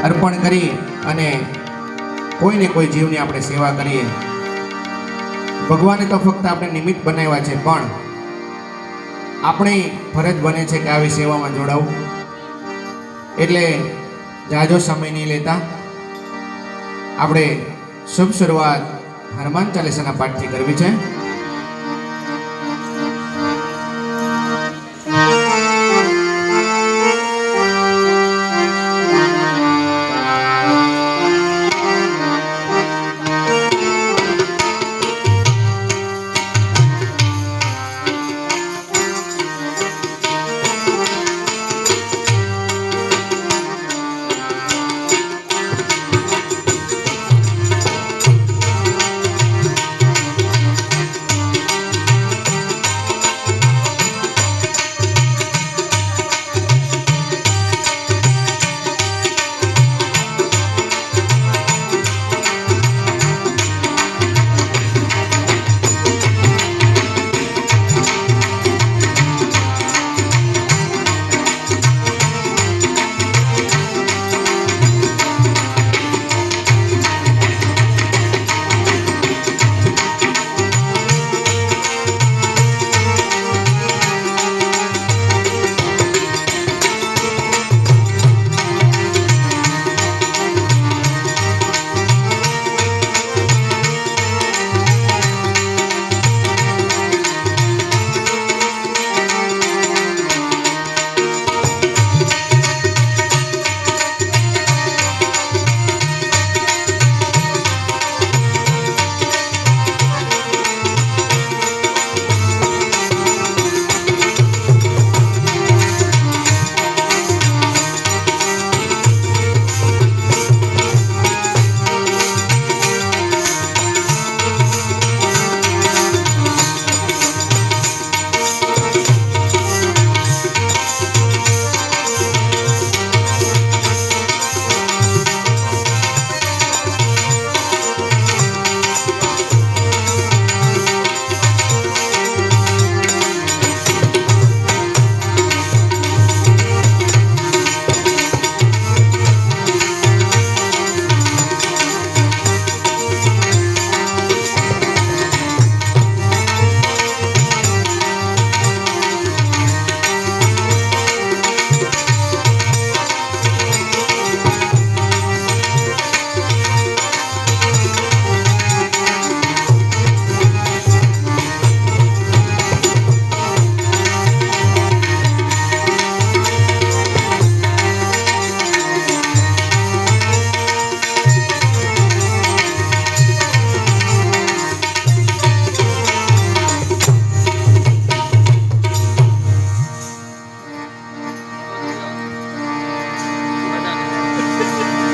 અર્પણ કરી અને કોઈને કોઈ જીવની આપણે સેવા કરીએ. ભગવાને તો ફક્ત આપણે નિમિત્ત બનાવ્યા છે, પણ આપણી ફરજ બને છે કે આવી સેવામાં જોડાવું. એટલે જાજો સમય નહીં લેતા આપણે શુભ શરૂઆત હનુમાન ચાલીસાના પાઠથી કરવી છે.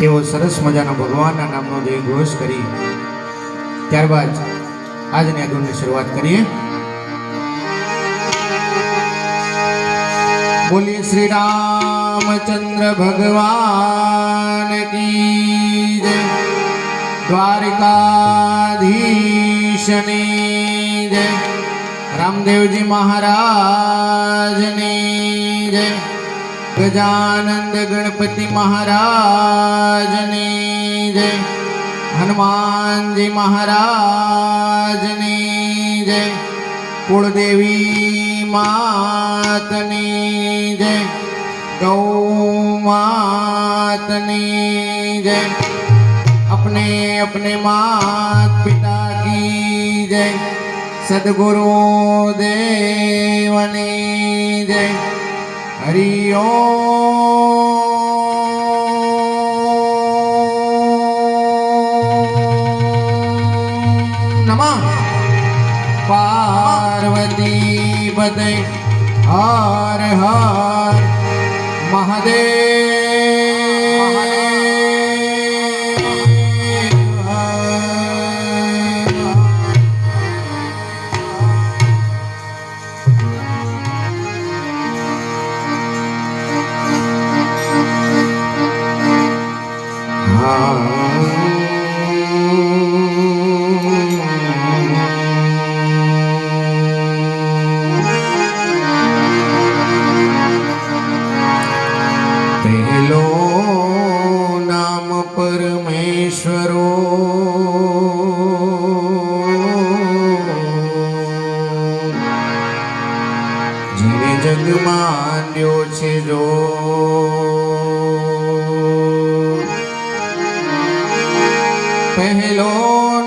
એવો સરસ મજાનો ભગવાનના નામનો જય ઘોષ કરી ત્યારબાદ આજની આ ધૂનની શરૂઆત કરીએ. બોલીએ શ્રી રામચંદ્ર ભગવાન કી જય, દ્વારકાધીશની જય, રામદેવજી મહારાજની જય, ગજાનંદ ગણપતિ મહારાજની જય, હનુમાનજી મહારાજની જય, કુળદેવી માતની જય, ગૌ માતની જય, अपने अपने मात पिता की जय, सद्गुरु देवनी जय. हरि ओम नमः पार्वती पते हर हर महादेव. પહેલો ના પહેલો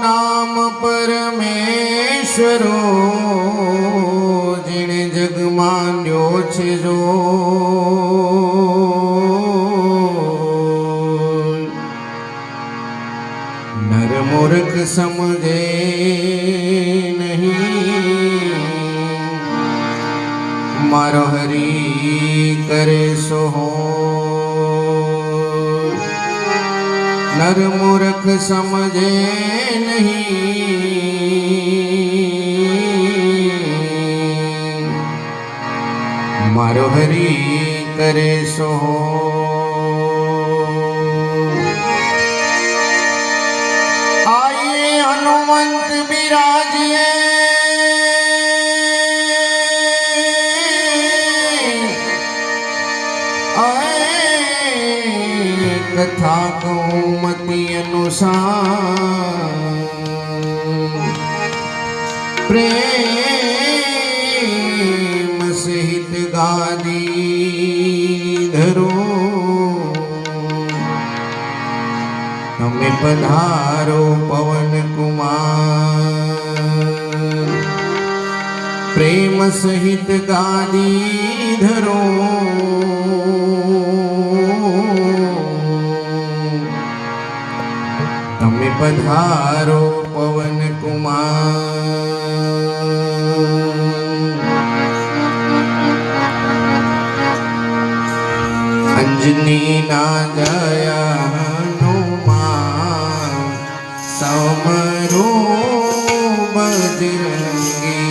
નામ પરમેશ્વરો જેણે જગ માન્યો છે જો નર મૂર્ખ સમજે નહીં મારો હરી કરે સો नर मूर्ख समझे नहीं मारो हरि करे सो आइए हनुमंत विराजिए कथा कौमति अनुसार प्रेम सहित गादी धरो તમે પધારો પવન કુમાર પ્રેમ સહિત ગાદી ધરો તમે પધારો પવન કુમાર અંજની ના જયા હનુમાન સમરો બજરંગી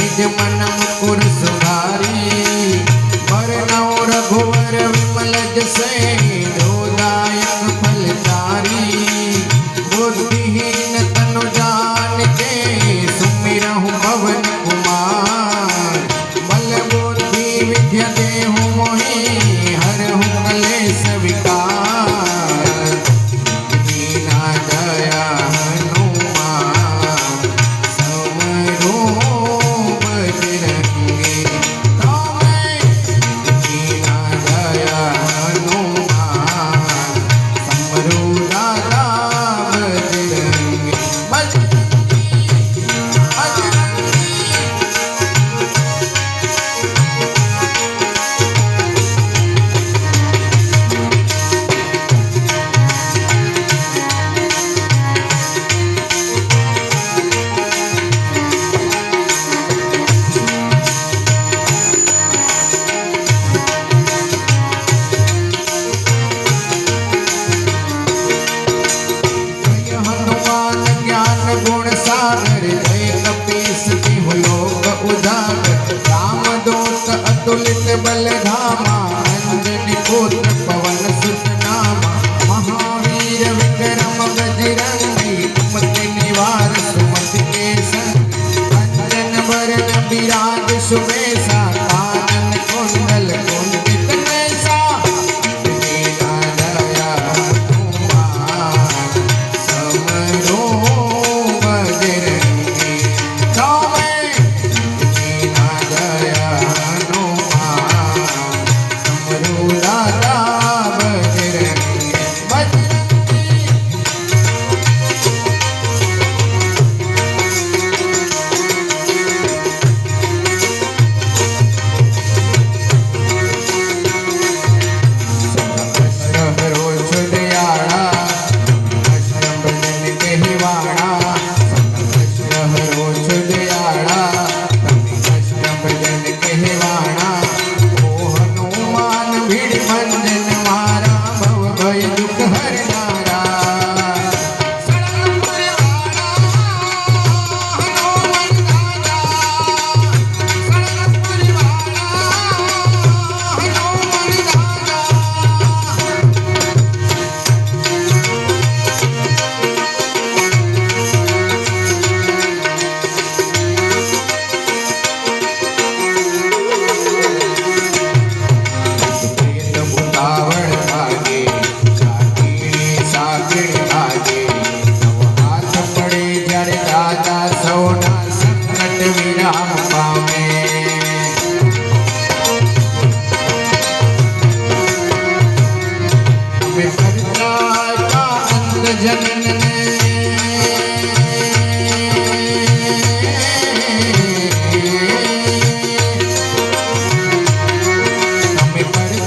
निज मन मुकुर सुधारी वरनौ रघुवर विमल जसे जोदायक फलचारी बुद्धिहीन तनु जानिके सुमिरहु पवन कुमार बल बुद्धि विद्या देहु मोहि हरहु कलेश विकार दीना दया गुण सागर जय कपीस तिहु लोक उजागर राम दूत अतुलित बल धामा अंजनी पुत्र पवन सुत नामा महावीर विक्रम बजरंगी कुमति निवार सुमति के संग अंजन वरण विराज सुबेसा कानन कुंडल कुंडित नेसा दीना दया कुमार समरो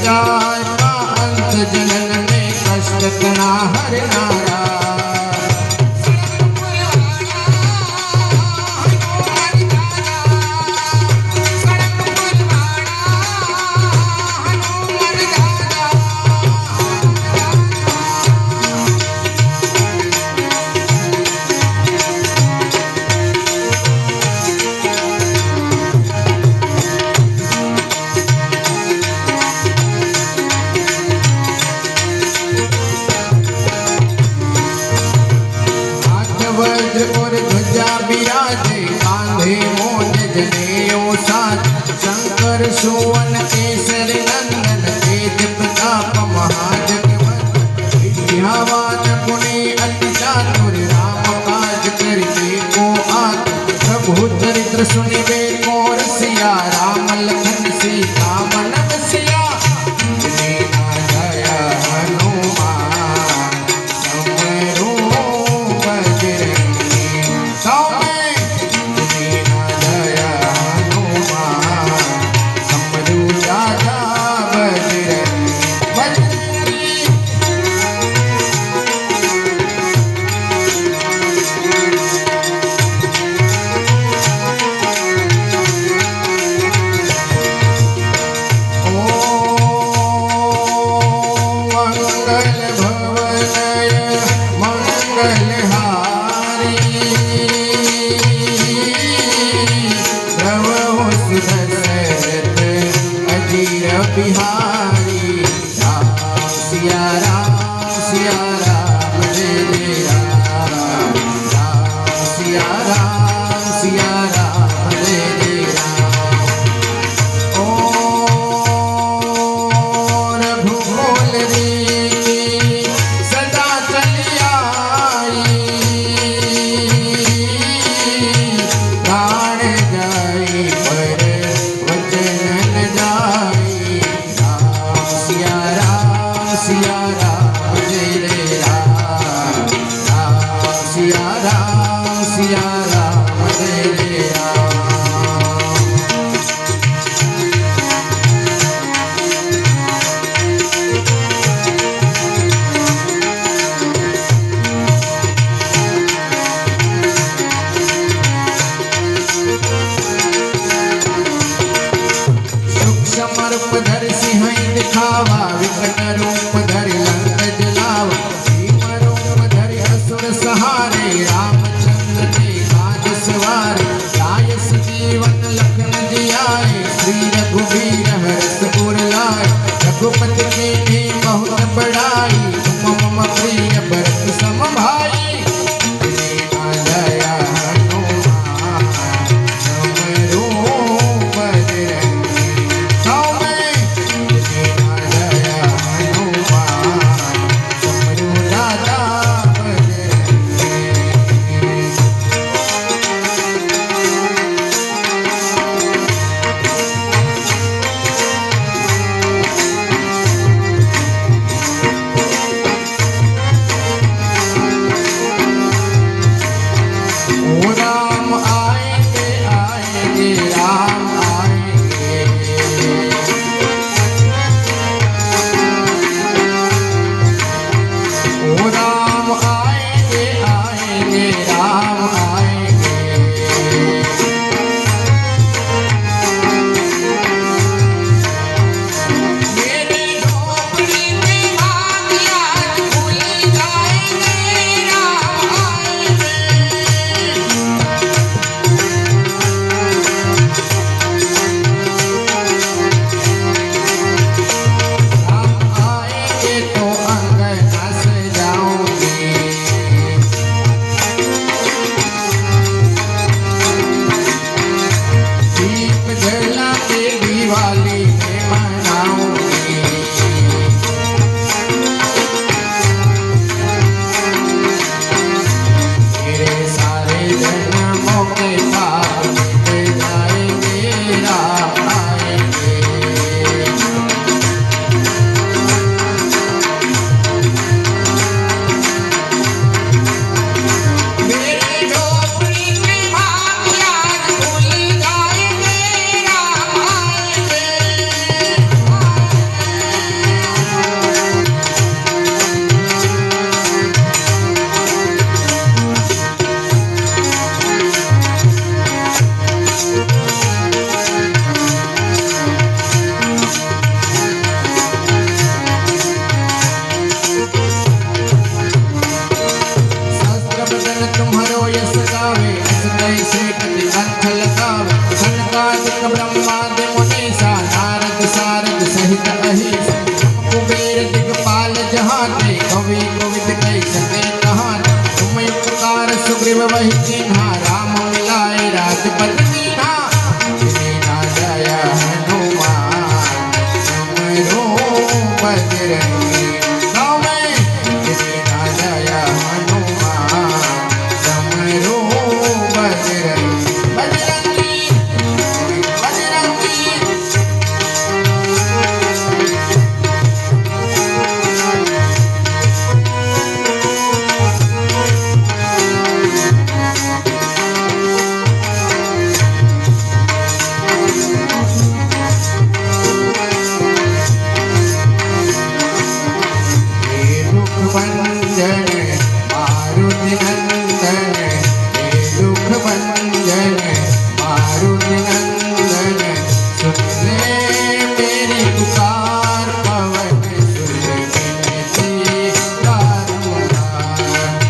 जाय अंत जनन में कष्ट कणा हरनारा वज्र और ध्वजा बिराजे कांधे मोज जनेऊ साथ शंकर सुवन केसर नंदन तेज प्रताप महाजगवंदन विद्यावान गुणी अति चातुर राम काज करके को आत प्रभु चरित्र सुनिबे को रसिया राम लखन सीता मन बसिया दीना दया हनुमान समरो बजरंगी दीना दया हनुमान समरो राजा बजरंगी बजरंगी मंगल भवनय मंगलहारी प्रभु सुदशरथ अजीर बिहारी राम सिया राम जय जय राम राम सिया राम जय जय राम ओ रघुकुल री सदा चली आई प्राण जाए पर वचन न जाए बजरंगी गाँव में किसी ना जाया हनुमान समरो बजरंगी बजरंगी बजरंगी भंजन मारुति नंदन हे दुख भंजन मारुति नंदन सुन ले मेरी पुकार पवन सुर विनती बारंबार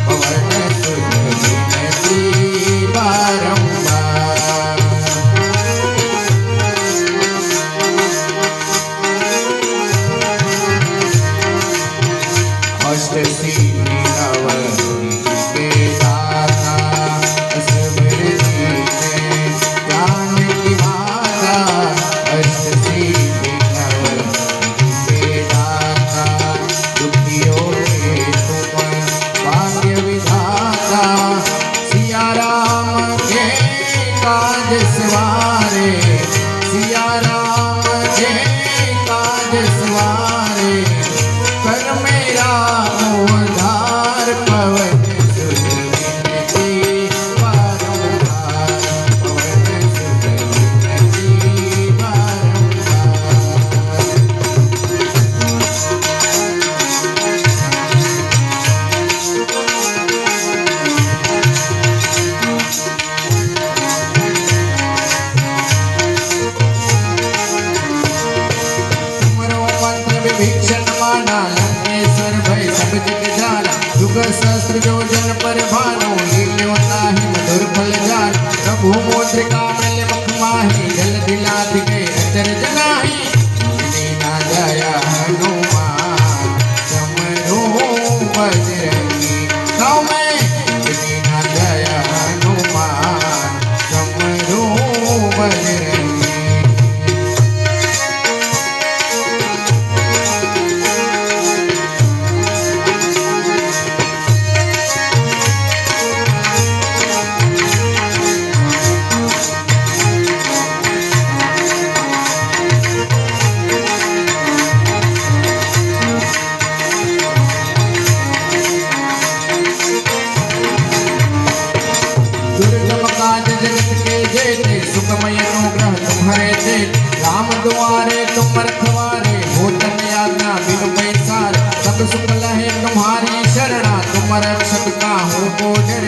पवन सुर विनती बारंबार अष्ट सिद्धि नवनिधि के दाता स्मृति में ज्ञान की माता अष्ट सिद्धि नवनिधि के दाता दुखियों के तुम भाग्य विधाता सिया राम के काज सवारे सिया राम के काज सवारे कर मेरा उद्धार पवन सुर विनती बारंबार पवन सुर विनती बारंबार तुमरो मंत्र विभीषण माना लंकेश्वर भय सब जग जाना युग सहस्त्र योजन पर भानो लील्योता ही मधुर फल जान प्रभु मोद्रिका मिल मुख माही जल दिलाति गए अचरज नाही दीना जया हनुमान समरो बजरंगी गाँव में दीना जया हनुमान समरो बजरंगी दुर्गम काज जगत के जेते सुखमय अनुग्रह तुम्हारे थे राम द्वारे तुम रखवारे होतन आज्ञा बिनु पैसार सब सुख लहे तुम्हारी शरणा तुम रक्षक काहू को डर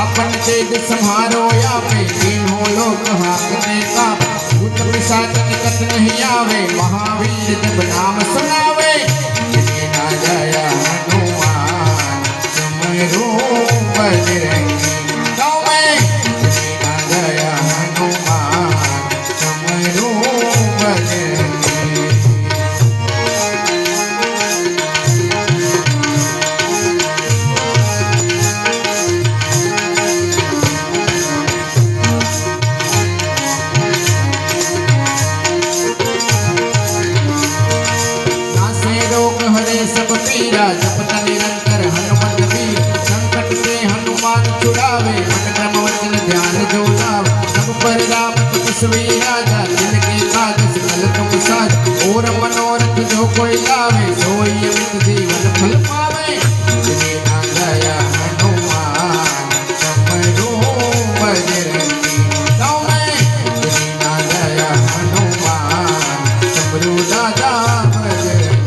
आपन तेज संहारो या पे तीनों लोक हाकते का भूत पिशाच निकट नहीं आवे महावीर जब नाम सुनावे दीना जया हनुमान समरो बजरंगी गाँव में दीना जया हनुमान समरो बजरंगी नासे रोग हरे सब पीरा जपत निरंतर हनुमत वीर संकट से हनुमान छुड़ावे मन क्रम वचन ध्यान जो लावे सब पर राम तपस्वी राजा दिल के काज सकल तुम साज और मनोरथ जो कोई लावे सोई अमित जीवन फल पावे दीना जया हनुमान समरो बजरंगी गाँव में दीना जया हनुमान समरो दादा बजरंगी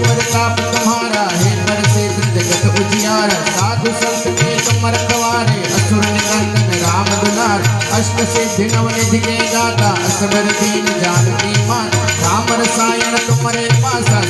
प्रताप तुम्हारा है प्रसिद्ध जगत उजियारा साधु संत के तुम रखवारे असुर निकंदन राम दुलार अष्ट सिद्धि नवनिधि के दाता असबर दीन जानकी मान राम रसायन तुम्हारे पासा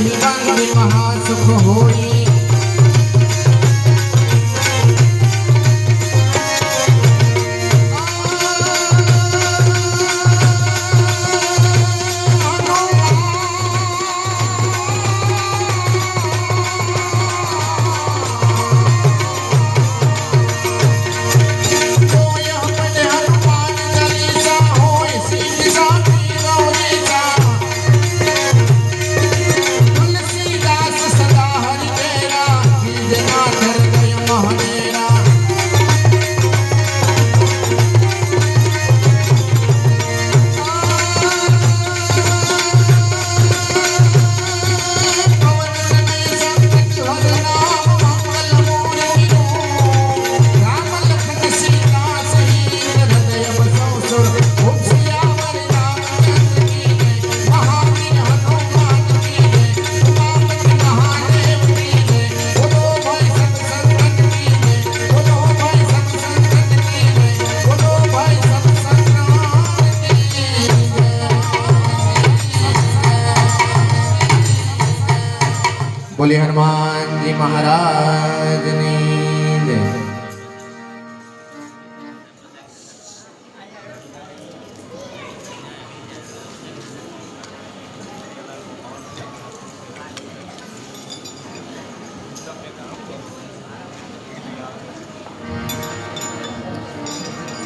નહીં ગાંધી મહાસુખ હોઈ बोले हनुमान जी महाराज ની જય।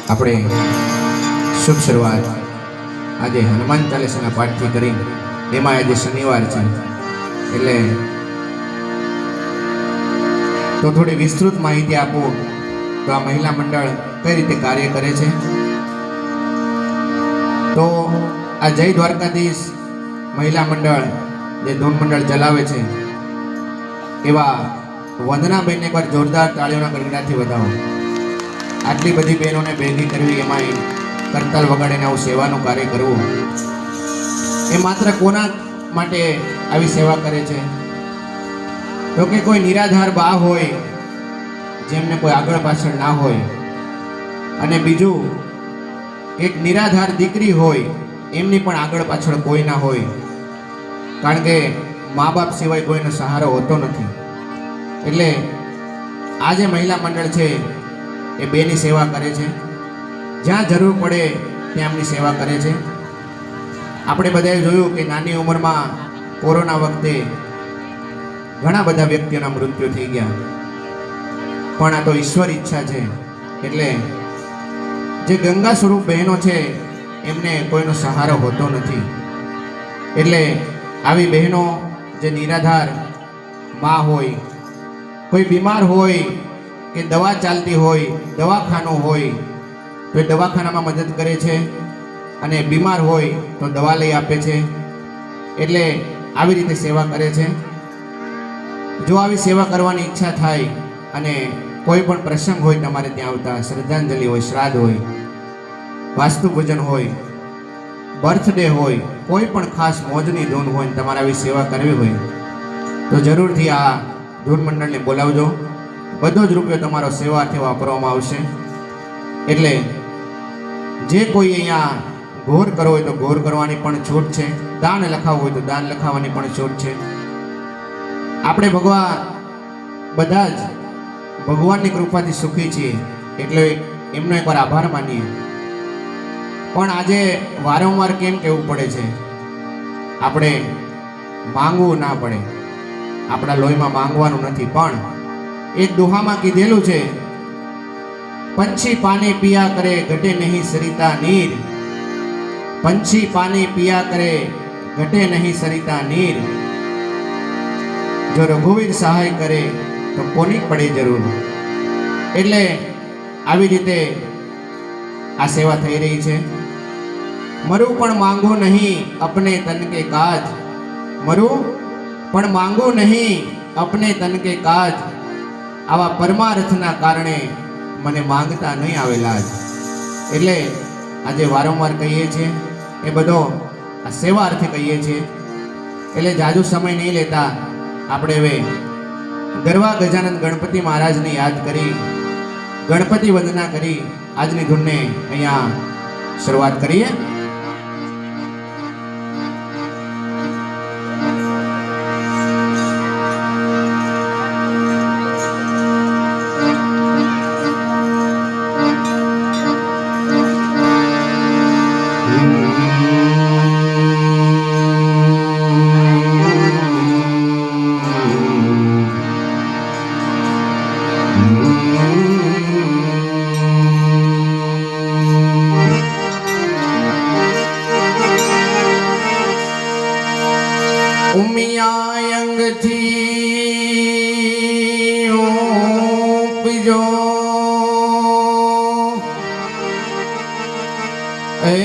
આપણે શુભ શરૂઆત આજે હનુમાન ચાલીસાના પાઠથી કરી, એમાં આજે શનિવાર છે એટલે તો થોડી વિસ્તૃત માહિતી આપું તો આ મહિલા મંડળ કઈ રીતે કાર્ય કરે છે। તો આ જય દ્વારકાધીશ મહિલા મંડળ જે ધૂન મંડળ ચલાવે છે એવા વંદનાબેન એકવાર જોરદાર તાળીઓના ગણગડાટથી વધાવો। આટલી બધી બહેનોને ભેગી કરવી, એમાં કરતાલ વગાડીને આવું સેવાનું કાર્ય કરવું, એ માત્ર કોના માટે આવી સેવા કરે છે? તો કે કોઈ નિરાધાર બા હોય જેમને કોઈ આગળ પાછળ ના હોય, અને બીજું એક નિરાધાર દીકરી હોય એમની પણ આગળ પાછળ કોઈ ના હોય, કારણ કે મા બાપ સિવાય કોઈનો સહારો હોતો નથી। એટલે આ જે મહિલા મંડળ છે એ બેની સેવા કરે છે, જ્યાં જરૂર પડે ત્યાં એમની સેવા કરે છે। આપણે બધાએ જોયું કે નાની ઉંમરમાં કોરોના વખતે ઘણા બધા વ્યક્તિઓના મૃત્યુ થઈ ગયા, પણ આ તો ઈશ્વર ઈચ્છા છે। એટલે જે ગંગા સ્વરૂપ બહેનો છે એમને કોઈનો સહારો હોતો નથી, એટલે આવી બહેનો જે નિરાધાર મા હોય, કોઈ બીમાર હોય કે દવા ચાલતી હોય, દવાખાનું હોય તો એ દવાખાનામાં મદદ કરે છે, અને બીમાર હોય તો દવા લઈ આપે છે। એટલે આવી રીતે સેવા કરે છે। જો આવી સેવા કરવાની ઈચ્છા થાય અને કોઈ પણ પ્રસંગ હોય તમારે ત્યાં આવતા, શ્રદ્ધાંજલિ હોય, શ્રાદ્ધ હોય, વાસ્તુ પૂજન હોય, બર્થડે હોય, કોઈ પણ ખાસ મોજની ધૂન હોય, તમારે આવી સેવા કરવી હોય તો જરૂરથી આ ધૂન મંડળને બોલાવજો। બધો જ રૂપિયો તમારો સેવાર્થે વાપરવામાં આવશે। એટલે જે કોઈ અહીંયા ઘોર કરવો હોય તો ઘોર કરવાની પણ છૂટ છે, દાન લખાવવું હોય તો દાન લખાવવાની પણ છૂટ છે। આપણે બધા જ ભગવાનની કૃપાથી સુખી છીએ, એટલે એમનો એકવાર આભાર માનીએ। પણ આજે વારંવાર કેમ કહેવું પડે છે? આપણે માંગવું ના પડે, આપણા લોહીમાં માંગવાનું નથી, પણ એક દુહામાં કીધેલું છે, પંછી પાણી પિયા કરે ઘટે નહીં સરિતા નીર, પંછી પાણી પિયા કરે ઘટે નહીં સરિતા નીર, જો રઘુવીર સહાય કરે તો કોની પડે જરૂર। એટલે આવી રીતે આ સેવા થઈ રહી છે। મરું પણ માંગો નહીં અપને તન કે કાજ, મરું પણ માંગો નહીં અપને તન કે કાજ, આવા પરમાર્થના કારણે મને માંગતા નહીં આવેલા જ। એટલે આજે વારંવાર કહીએ છીએ એ બધો આ સેવા અર્થે કહીએ છીએ। એટલે જાજુ સમય નહીં લેતા આપણે હવે ગરવા ગજાનંદ ગણપતિ મહારાજને યાદ કરી, ગણપતિ વંદના કરી આજની ધૂનને અહીંયા શરૂઆત કરીએ। સંગથી ઓપજો એ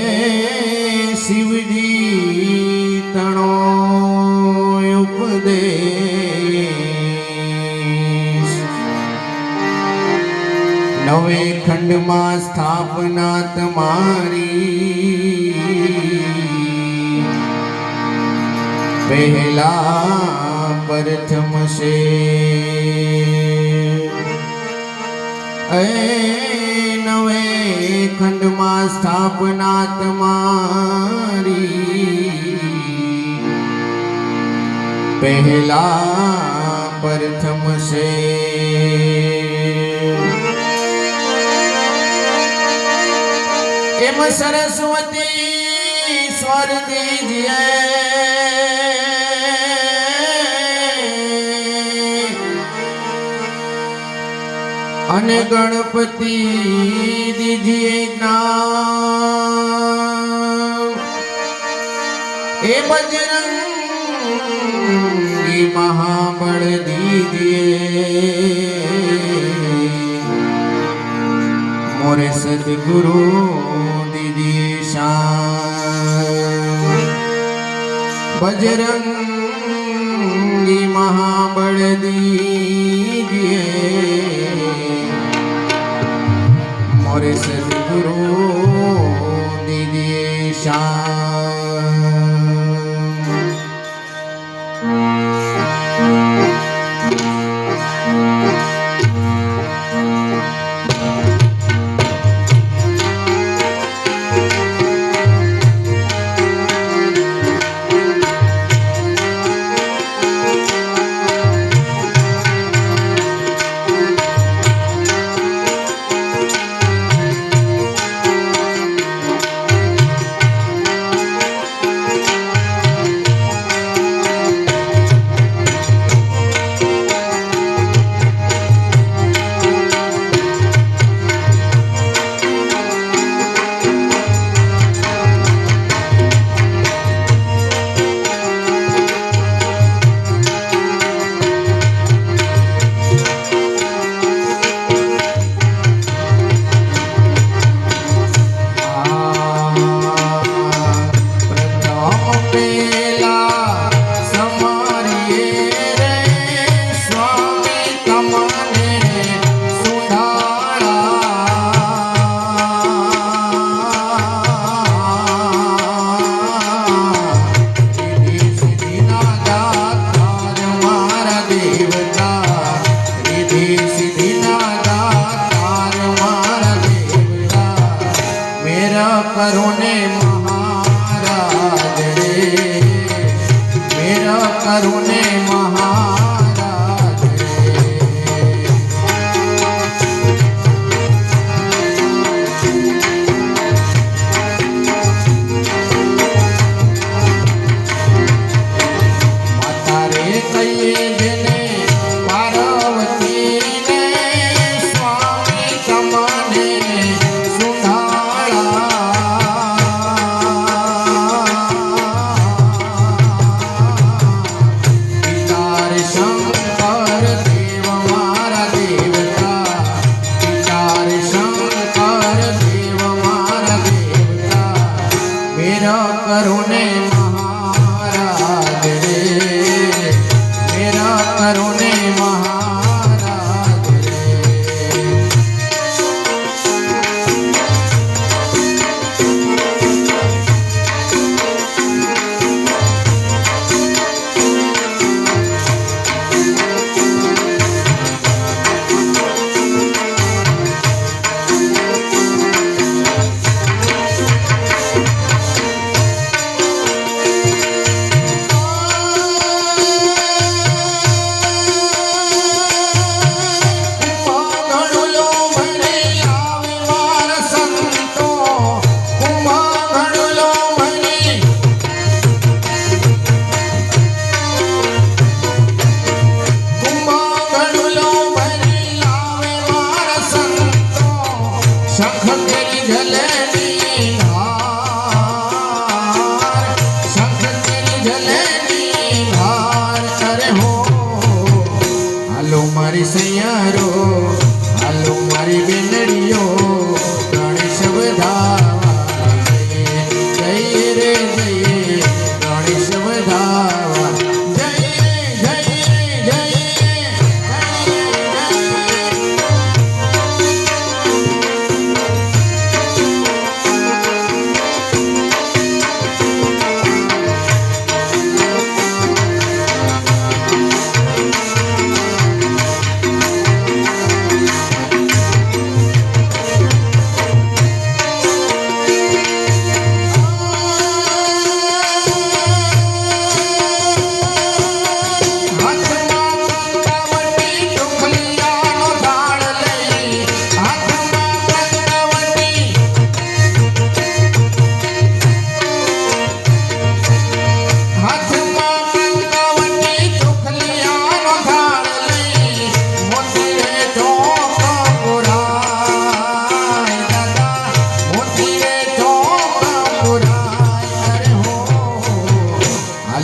શિવજી તણો ઉપદેશ નવે ખંડમાં સ્થાપના તમારી પહેલા પ્રથમ છે એ નવે ખંડમાં સ્થાપના તમારી પહેલા પ્રથમ છે એમ સરસ્વતી સ્વર દીજીએ અને ગણપતિ દીજીએ જ્ઞાન એ બજરંગી મહાબળ દીજીએ મોરે સદગુરુ દીજીએ શાન બજરંગી મહાબળ દીજીએ मोरे सदगुरु दीजिए शान करुणे महाराज रे मेरा करुणे महाराज माता रे कहिए जने पार्वती ने स्वामी तमने करुणे महाराज रे मेरा करुणे महाराज रे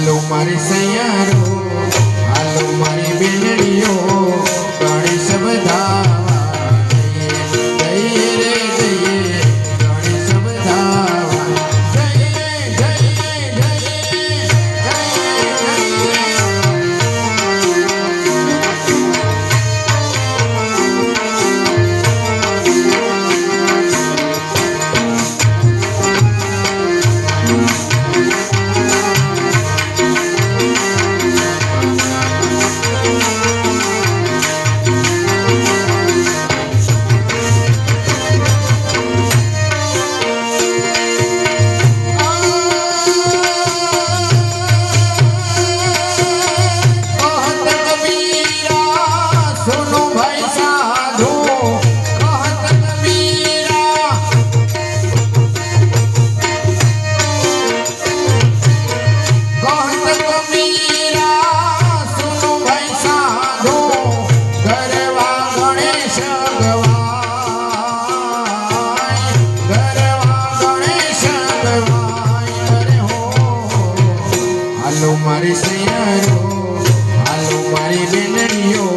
હાલો મારી સૈયારો, હાલો મારી બેનડીઓ, ગણેશ વધાવા જઈએ રે જઈએ, ગણેશ વધાવા જઈએ જઈએ જઈએ. હાલો મારી સૈયારો, હાલો મારી બેનડીઓ,